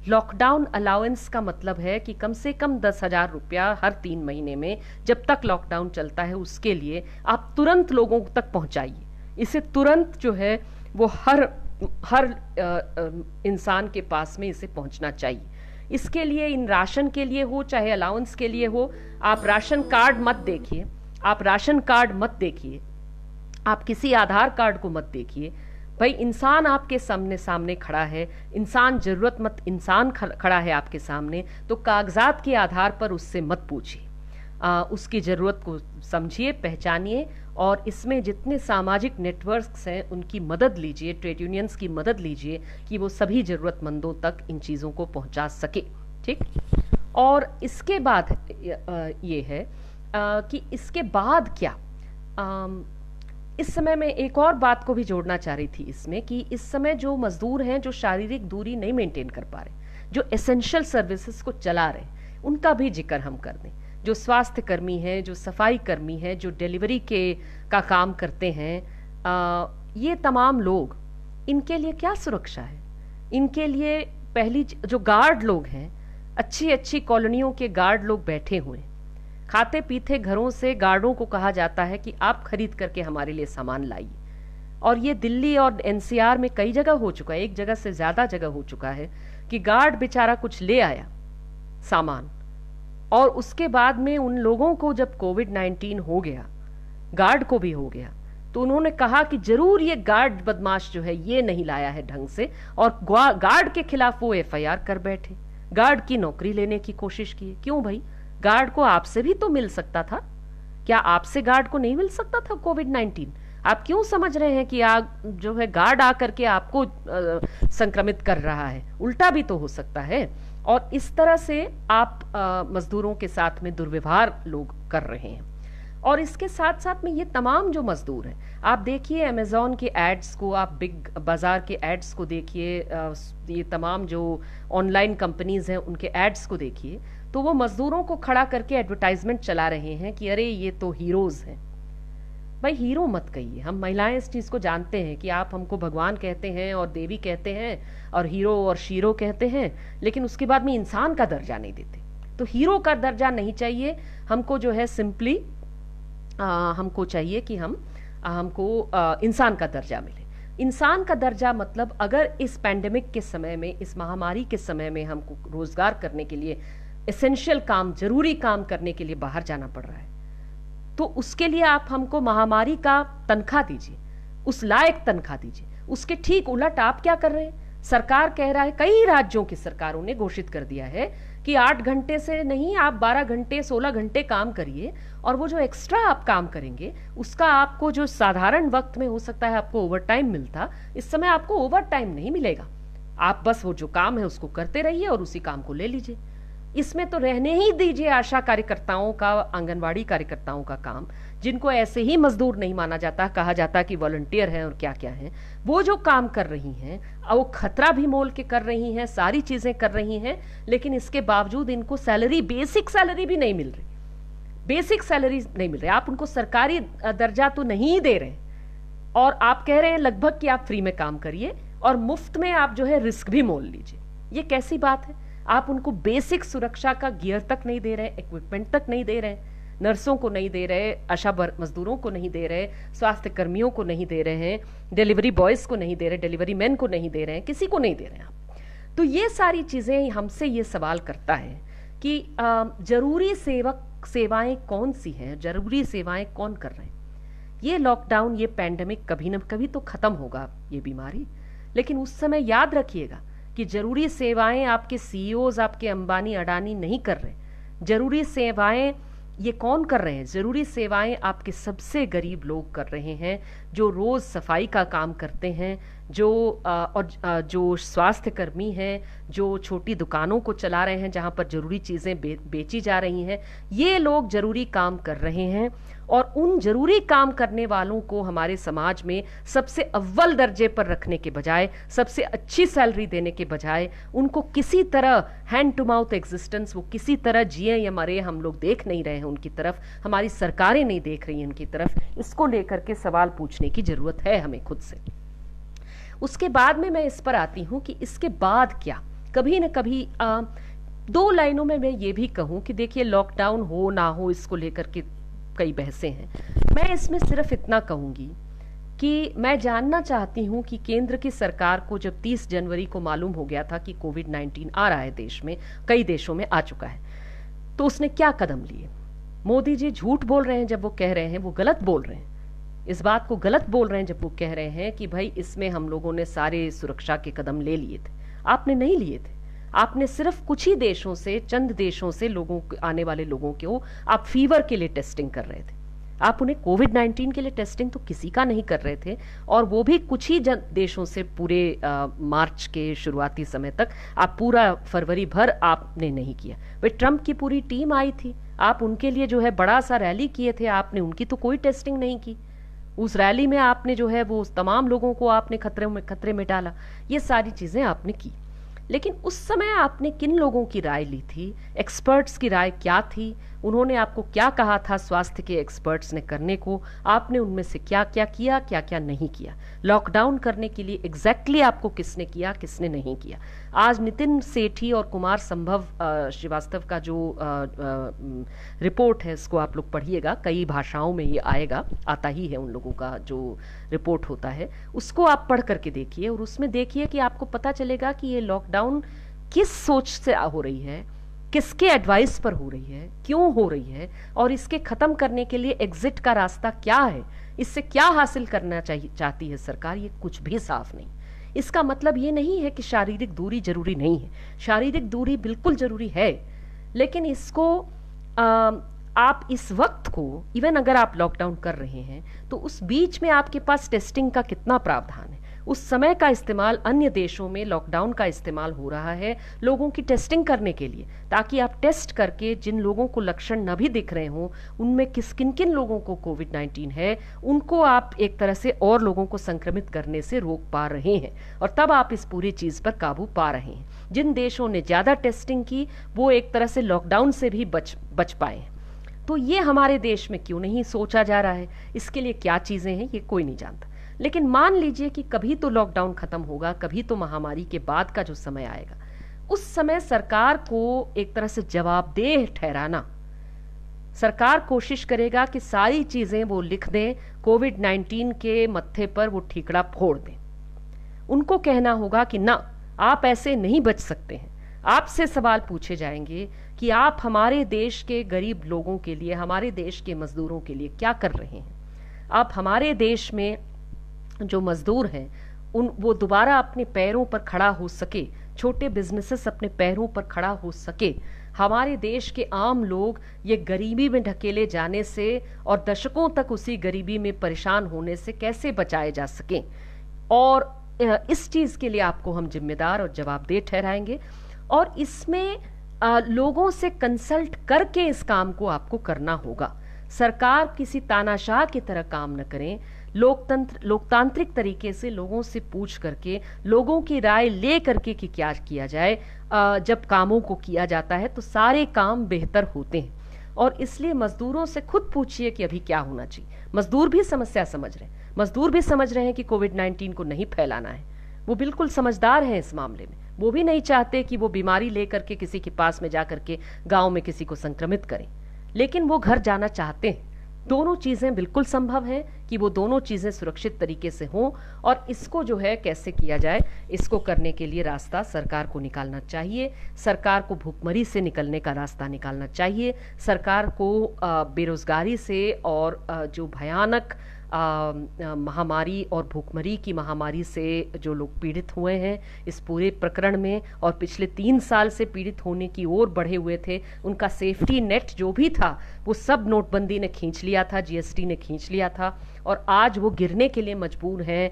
लॉकडाउन अलाउंस का मतलब है कि कम से कम 10,000 रुपया हर 3 महीने में, जब तक लॉकडाउन चलता है, उसके लिए आप तुरंत लोगों तक पहुंचाइए। इसे तुरंत जो है वो हर इंसान के पास में इसे पहुंचना चाहिए। इसके लिए, इन राशन के लिए हो चाहे अलाउंस के लिए हो, आप राशन कार्ड मत देखिए, आप राशन कार्ड मत देखिए, आप किसी आधार कार्ड को मत देखिए। भाई, इंसान आपके सामने खड़ा है, इंसान जरूरतमंद इंसान खड़ा है आपके सामने, तो कागजात के आधार पर उससे मत पूछिए, उसकी ज़रूरत को समझिए, पहचानिए, और इसमें जितने सामाजिक नेटवर्क्स हैं उनकी मदद लीजिए, ट्रेड यूनियंस की मदद लीजिए कि वो सभी ज़रूरतमंदों तक इन चीज़ों को पहुंचा सके। ठीक। और इसके बाद ये है कि इसके बाद क्या, इस समय मैं एक और बात को भी जोड़ना चाह रही थी इसमें, कि इस समय जो मजदूर हैं जो शारीरिक दूरी नहीं मेंटेन कर पा रहे, जो एसेंशियल सर्विसेज को चला रहे, उनका भी जिक्र हम कर दें। जो स्वास्थ्य कर्मी हैं, जो सफाई कर्मी हैं, जो डिलीवरी का काम करते हैं, ये तमाम लोग, इनके लिए क्या सुरक्षा है? इनके लिए पहली जो गार्ड लोग हैं, अच्छी अच्छी कॉलोनियों के गार्ड लोग बैठे हुए हैं, खाते पीते घरों से गार्डों को कहा जाता है कि आप खरीद करके हमारे लिए सामान लाइए। और ये दिल्ली और एनसीआर में कई जगह हो चुका है, एक जगह से ज्यादा जगह हो चुका है कि गार्ड बेचारा कुछ ले आया सामान, और उसके बाद में उन लोगों को जब कोविड-19 हो गया, गार्ड को भी हो गया, तो उन्होंने कहा कि जरूर ये गार्ड बदमाश जो है ये नहीं लाया है ढंग से, और गार्ड के खिलाफ वो एफआईआर कर बैठे, गार्ड की नौकरी लेने की कोशिश की। क्यों भाई? गार्ड को आपसे भी तो मिल सकता था। क्या आपसे गार्ड को नहीं मिल सकता था कोविड-19? आप क्यों समझ रहे हैं कि जो है गार्ड आकर के आपको संक्रमित कर रहा है? उल्टा भी तो हो सकता है। और इस तरह से आप मजदूरों के साथ में दुर्व्यवहार लोग कर रहे हैं। और इसके साथ साथ में ये तमाम जो मजदूर हैं, आप देखिए अमेज़ॉन के एड्स को, आप बिग बाज़ार के एड्स को देखिए, ये तमाम जो ऑनलाइन कंपनीज हैं उनके एड्स को देखिए, तो वो मजदूरों को खड़ा करके एडवर्टाइजमेंट चला रहे हैं कि अरे ये तो हीरोज हैं। भाई, हीरो मत कहिए। हम महिलाएं इस चीज़ को जानते हैं कि आप हमको भगवान कहते हैं और देवी कहते हैं और हीरो और शीरो कहते हैं, लेकिन उसके बाद में इंसान का दर्जा नहीं देते। तो हीरो का दर्जा नहीं चाहिए हमको, जो है सिंपली हमको चाहिए कि हमको इंसान का दर्जा मिले। इंसान का दर्जा मतलब, अगर इस पैंडेमिक के समय में, इस महामारी के समय में हमको रोजगार करने के लिए, एसेंशियल काम, जरूरी काम करने के लिए बाहर जाना पड़ रहा है, तो उसके लिए आप हमको महामारी का तनख्वाह दीजिए, उस लायक तनख्वाह दीजिए। उसके ठीक उलट आप क्या कर रहे हैं? सरकार कह रहा है, कई राज्यों की सरकारों ने घोषित कर दिया है कि 8 घंटे से नहीं, आप 12 घंटे 16 घंटे काम करिए, और वो जो एक्स्ट्रा आप काम करेंगे उसका आपको, जो साधारण वक्त में हो सकता है आपको ओवर टाइम मिलता, इस समय आपको ओवर टाइम नहीं मिलेगा। आप बस वो जो काम है उसको करते रहिए और उसी काम को ले लीजिए। इसमें तो रहने ही दीजिए आशा कार्यकर्ताओं का, आंगनवाड़ी कार्यकर्ताओं का काम, जिनको ऐसे ही मजदूर नहीं माना जाता, कहा जाता कि वॉलंटियर हैं और क्या क्या हैं, वो जो काम कर रही हैं, वो खतरा भी मोल के कर रही हैं, सारी चीजें कर रही हैं, लेकिन इसके बावजूद इनको सैलरी, बेसिक सैलरी भी नहीं मिल रही, बेसिक सैलरी नहीं मिल रही। आप उनको सरकारी दर्जा तो नहीं दे रहे, और आप कह रहे हैं लगभग कि आप फ्री में काम करिए और मुफ्त में आप जो है रिस्क भी मोल लीजिए। ये कैसी बात है? आप उनको बेसिक सुरक्षा का गियर तक नहीं दे रहे, इक्विपमेंट तक नहीं दे रहे, नर्सों को नहीं दे रहे, आशा मजदूरों को नहीं दे रहे, स्वास्थ्य कर्मियों को नहीं दे रहे हैं, डिलीवरी बॉयज को नहीं दे रहे, डिलीवरी मैन को नहीं दे रहे हैं, किसी को नहीं दे रहे हैं आप। तो ये सारी चीजें हमसे ये सवाल करता है कि जरूरी सेवाएं कौन सी हैं, जरूरी सेवाएं कौन कर रहे हैं। ये लॉकडाउन, ये पैंडेमिक कभी न कभी तो खत्म होगा ये बीमारी, लेकिन उस समय याद रखिएगा कि जरूरी सेवाएं आपके सीईओज, आपके अंबानी अडानी नहीं कर रहे। जरूरी सेवाएं ये कौन कर रहे हैं? जरूरी सेवाएं आपके सबसे गरीब लोग कर रहे हैं, जो रोज सफाई का काम करते हैं, जो स्वास्थ्य कर्मी हैं, जो छोटी दुकानों को चला रहे हैं जहां पर जरूरी चीजें बेची जा रही हैं। ये लोग जरूरी काम कर रहे हैं, और उन जरूरी काम करने वालों को हमारे समाज में सबसे अव्वल दर्जे पर रखने के बजाय, सबसे अच्छी सैलरी देने के बजाय, उनको किसी तरह हैंड टू माउथ एग्जिस्टेंस, वो किसी तरह जिए या मरे, हम लोग देख नहीं रहे हैं उनकी तरफ, हमारी सरकारें नहीं देख रही हैं उनकी तरफ। इसको लेकर के सवाल पूछने की जरूरत है हमें खुद से। उसके बाद में मैं इस पर आती हूं कि इसके बाद क्या। कभी न कभी 2 लाइनों में मैं ये भी कहूं कि देखिए, लॉकडाउन हो ना हो, इसको लेकर के कई बहसें हैं। मैं इसमें सिर्फ इतना कहूंगी कि मैं जानना चाहती हूं कि केंद्र की सरकार को जब 30 जनवरी को मालूम हो गया था कि कोविड-19 आ रहा है देश में, कई देशों में आ चुका है, तो उसने क्या कदम लिए। मोदी जी झूठ बोल रहे हैं जब वो कह रहे हैं, वो गलत बोल रहे हैं, इस बात को गलत बोल रहे हैं जब वो कह रहे हैं कि भाई इसमें हम लोगों ने सारे सुरक्षा के कदम ले लिए थे। आपने नहीं लिए थे। आपने सिर्फ कुछ ही देशों से, चंद देशों से लोगों, आने वाले लोगों को आप फीवर के लिए टेस्टिंग कर रहे थे। आप उन्हें कोविड-19 के लिए टेस्टिंग तो किसी का नहीं कर रहे थे, और वो भी कुछ ही देशों से पूरे मार्च के शुरुआती समय तक। आप पूरा फरवरी भर आपने नहीं किया। वे ट्रंप की पूरी टीम आई थी, आप उनके लिए जो है बड़ा सा रैली किए थे, आपने उनकी तो कोई टेस्टिंग नहीं की। उस रैली में आपने जो है वो तमाम लोगों को आपने खतरे में डाला। ये सारी चीजें आपने की, लेकिन उस समय आपने किन लोगों की राय ली थी? एक्सपर्ट्स की राय क्या थी? उन्होंने आपको क्या कहा था स्वास्थ्य के एक्सपर्ट्स ने करने को? आपने उनमें से क्या क्या किया, क्या क्या नहीं किया? लॉकडाउन करने के लिए एग्जैक्टली आपको किसने किया, किसने नहीं किया? आज नितिन सेठी और कुमार संभव श्रीवास्तव का जो रिपोर्ट है, इसको आप लोग पढ़िएगा, कई भाषाओं में ये आएगा, आता ही है उन लोगों का जो रिपोर्ट होता है, उसको आप पढ़ करके देखिए, और उसमें देखिए कि आपको पता चलेगा कि ये लॉकडाउन किस सोच से हो रही है, किसके एडवाइस पर हो रही है, क्यों हो रही है, और इसके खत्म करने के लिए एग्जिट का रास्ता क्या है, इससे क्या हासिल करना चाहती है सरकार। ये कुछ भी साफ नहीं। इसका मतलब ये नहीं है कि शारीरिक दूरी जरूरी नहीं है, शारीरिक दूरी बिल्कुल जरूरी है, लेकिन इसको आप इस वक्त को, इवन अगर आप लॉकडाउन कर रहे हैं, तो उस बीच में आपके पास टेस्टिंग का कितना प्रावधान है? उस समय का इस्तेमाल, अन्य देशों में लॉकडाउन का इस्तेमाल हो रहा है लोगों की टेस्टिंग करने के लिए, ताकि आप टेस्ट करके जिन लोगों को लक्षण न भी दिख रहे हों, उनमें किन किन लोगों को कोविड-19 है, उनको आप एक तरह से और लोगों को संक्रमित करने से रोक पा रहे हैं, और तब आप इस पूरी चीज पर काबू पा रहे हैं। जिन देशों ने ज्यादा टेस्टिंग की, वो एक तरह से लॉकडाउन से भी बच पाए। तो ये हमारे देश में क्यों नहीं सोचा जा रहा है? इसके लिए क्या चीजें हैं, ये कोई नहीं जानता। लेकिन मान लीजिए कि कभी तो लॉकडाउन खत्म होगा, कभी तो महामारी के बाद का जो समय आएगा, उस समय सरकार को एक तरह से जवाबदेह ठहराना। सरकार कोशिश करेगा कि सारी चीजें वो लिख दें, कोविड-19 के मत्थे पर वो ठीकड़ा फोड़ दें। उनको कहना होगा कि ना, आप ऐसे नहीं बच सकते हैं। आपसे सवाल पूछे जाएंगे कि आप हमारे देश के गरीब लोगों के लिए, हमारे देश के मजदूरों के लिए क्या कर रहे हैं? आप हमारे देश में जो मजदूर हैं, वो दोबारा अपने पैरों पर खड़ा हो सके, छोटे बिजनेसेस अपने पैरों पर खड़ा हो सके, हमारे देश के आम लोग ये गरीबी में ढकेले जाने से और दशकों तक उसी गरीबी में परेशान होने से कैसे बचाए जा सकें, और इस चीज के लिए आपको हम जिम्मेदार और जवाबदेह ठहराएंगे। और इसमें लोगों से कंसल्ट करके इस काम को आपको करना होगा। सरकार किसी तानाशाह की तरह काम न करें, लोकतांत्रिक तरीके से लोगों से पूछ करके, लोगों की राय ले करके कि क्या किया जाए। जब कामों को किया जाता है तो सारे काम बेहतर होते हैं। और इसलिए मजदूरों से खुद पूछिए कि अभी क्या होना चाहिए। मजदूर भी समस्या समझ रहे हैं, मजदूर भी समझ रहे हैं कि कोविड-19 को नहीं फैलाना है। वो बिल्कुल समझदार हैं इस मामले में। वो भी नहीं चाहते कि वो बीमारी लेकर के किसी के पास में जाकर के गांव में किसी को संक्रमित करें, लेकिन वो घर जाना चाहते हैं। दोनों चीजें बिल्कुल संभव है कि वो दोनों चीजें सुरक्षित तरीके से हों। और इसको जो है कैसे किया जाए, इसको करने के लिए रास्ता सरकार को निकालना चाहिए। सरकार को भूखमरी से निकलने का रास्ता निकालना चाहिए। सरकार को बेरोजगारी से और जो भयानक महामारी और भूखमरी की महामारी से जो लोग पीड़ित हुए हैं इस पूरे प्रकरण में, और पिछले 3 साल से पीड़ित होने की ओर बढ़े हुए थे, उनका सेफ्टी नेट जो भी था वो सब नोटबंदी ने खींच लिया था, जीएसटी ने खींच लिया था, और आज वो गिरने के लिए मजबूर हैं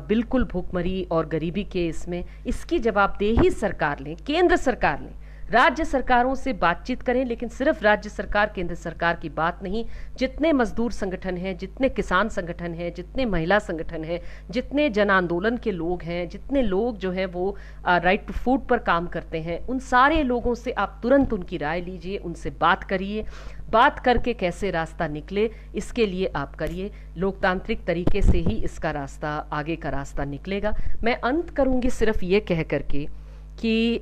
बिल्कुल भूखमरी और गरीबी के इसमें। इसकी जवाबदेही सरकार लें, केंद्र सरकार लें, राज्य सरकारों से बातचीत करें, लेकिन सिर्फ राज्य सरकार केंद्र सरकार की बात नहीं। जितने मजदूर संगठन हैं, जितने किसान संगठन हैं, जितने महिला संगठन हैं, जितने जन आंदोलन के लोग हैं, जितने लोग जो है वो राइट टू फूड पर काम करते हैं, उन सारे लोगों से आप तुरंत उनकी राय लीजिए, उनसे बात करिए। बात करके कैसे रास्ता निकले इसके लिए आप करिए। लोकतांत्रिक तरीके से ही इसका रास्ता, आगे का रास्ता निकलेगा। मैं अंत करूंगी सिर्फ ये कह करके कि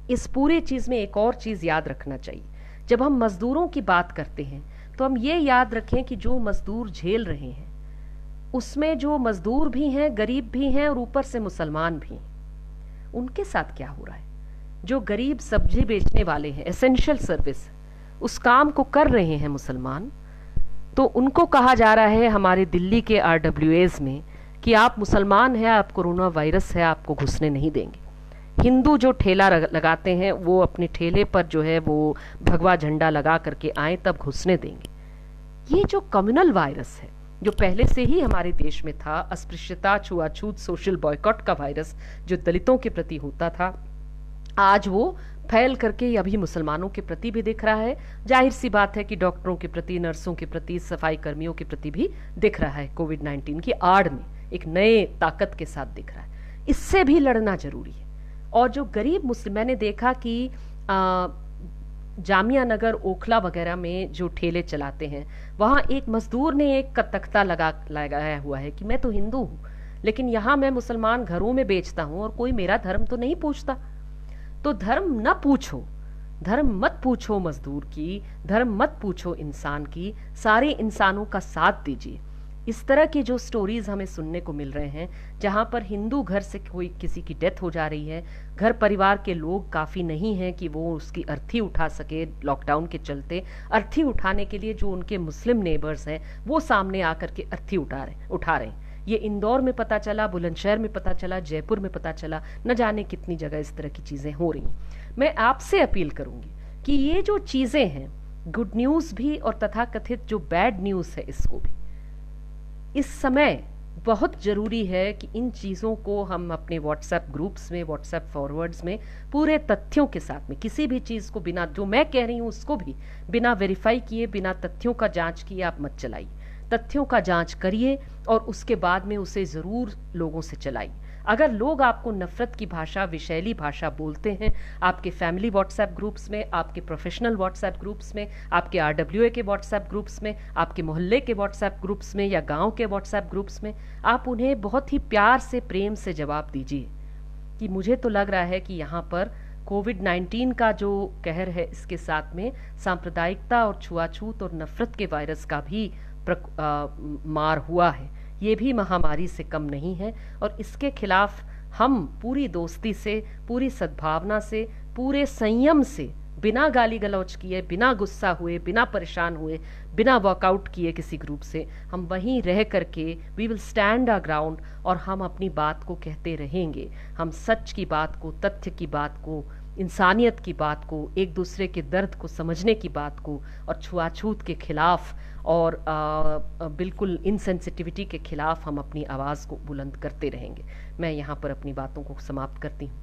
इस पूरे चीज़ में एक और चीज़ याद रखना चाहिए। जब हम मजदूरों की बात करते हैं तो हम ये याद रखें कि जो मजदूर झेल रहे हैं उसमें जो मजदूर भी हैं, गरीब भी हैं और ऊपर से मुसलमान भी हैं। उनके साथ क्या हो रहा है? जो गरीब सब्जी बेचने वाले हैं, एसेंशियल सर्विस, उस काम को कर रहे हैं मुसलमान, तो उनको कहा जा रहा है हमारे दिल्ली के RWAs में कि आप मुसलमान हैं, आप कोरोना वायरस है, आपको घुसने नहीं देंगे। हिंदू जो ठेला लगाते हैं वो अपने ठेले पर जो है वो भगवा झंडा लगा करके आए तब घुसने देंगे। ये जो कम्युनल वायरस है जो पहले से ही हमारे देश में था, अस्पृश्यता, छुआछूत, सोशल बॉयकॉट का वायरस जो दलितों के प्रति होता था, आज वो फैल करके अभी मुसलमानों के प्रति भी दिख रहा है। जाहिर सी बात है कि डॉक्टरों के प्रति, नर्सों के प्रति, सफाई कर्मियों के प्रति भी दिख रहा है। कोविड-19 की आड़ में एक नए ताकत के साथ दिख रहा है। इससे भी लड़ना जरूरी है। और जो गरीब मुस्लिम, मैंने देखा कि जामिया नगर, ओखला वगैरह में जो ठेले चलाते हैं, वहाँ एक मजदूर ने एक तख्ता लगाया हुआ है कि मैं तो हिंदू हूँ, लेकिन यहाँ मैं मुसलमान घरों में बेचता हूँ और कोई मेरा धर्म तो नहीं पूछता। तो धर्म न पूछो, धर्म मत पूछो मजदूर की, धर्म मत पूछो इंसान की, सारे इंसानों का साथ दीजिए। इस तरह की जो स्टोरीज हमें सुनने को मिल रहे हैं, जहाँ पर हिंदू घर से कोई किसी की डेथ हो जा रही है, घर परिवार के लोग काफ़ी नहीं हैं कि वो उसकी अर्थी उठा सके लॉकडाउन के चलते, अर्थी उठाने के लिए जो उनके मुस्लिम नेबर्स हैं वो सामने आकर के अर्थी उठा रहे हैं। ये इंदौर में पता चला, बुलंदशहर में पता चला, जयपुर में पता चला, न जाने कितनी जगह इस तरह की चीज़ें हो रही हैं। मैं आपसे अपील करूँगी कि ये जो चीज़ें हैं, गुड न्यूज़ भी और तथाकथित जो बैड न्यूज़ है, इसको भी इस समय बहुत ज़रूरी है कि इन चीज़ों को हम अपने व्हाट्सएप ग्रुप्स में, व्हाट्सएप फॉरवर्ड्स में पूरे तथ्यों के साथ में, किसी भी चीज़ को बिना, जो मैं कह रही हूँ उसको भी बिना वेरीफाई किए, बिना तथ्यों का जांच किए आप मत चलाइए। तथ्यों का जांच करिए और उसके बाद में उसे ज़रूर लोगों से चलाइए। अगर लोग आपको नफरत की भाषा, विषैली भाषा बोलते हैं आपके फैमिली व्हाट्सएप ग्रुप्स में, आपके प्रोफेशनल व्हाट्सएप ग्रुप्स में, आपके RWA के व्हाट्सएप ग्रुप्स में, आपके मोहल्ले के व्हाट्सएप ग्रुप्स में या गांव के व्हाट्सएप ग्रुप्स में, आप उन्हें बहुत ही प्यार से, प्रेम से जवाब दीजिए कि मुझे तो लग रहा है कि यहाँ पर कोविड-19 का जो कहर है, इसके साथ में सांप्रदायिकता और छुआछूत और नफरत के वायरस का भी मार हुआ है। ये भी महामारी से कम नहीं है और इसके खिलाफ हम पूरी दोस्ती से, पूरी सद्भावना से, पूरे संयम से, बिना गाली गलौज किए, बिना गुस्सा हुए, बिना परेशान हुए, बिना वॉकआउट किए किसी ग्रुप से, हम वहीं रह करके we will stand our ground और हम अपनी बात को कहते रहेंगे। हम सच की बात को, तथ्य की बात को, इंसानियत की बात को, एक दूसरे के दर्द को समझने की बात को और छुआछूत के खिलाफ और बिल्कुल इनसेंसिटिविटी के खिलाफ हम अपनी आवाज़ को बुलंद करते रहेंगे। मैं यहाँ पर अपनी बातों को समाप्त करती हूँ।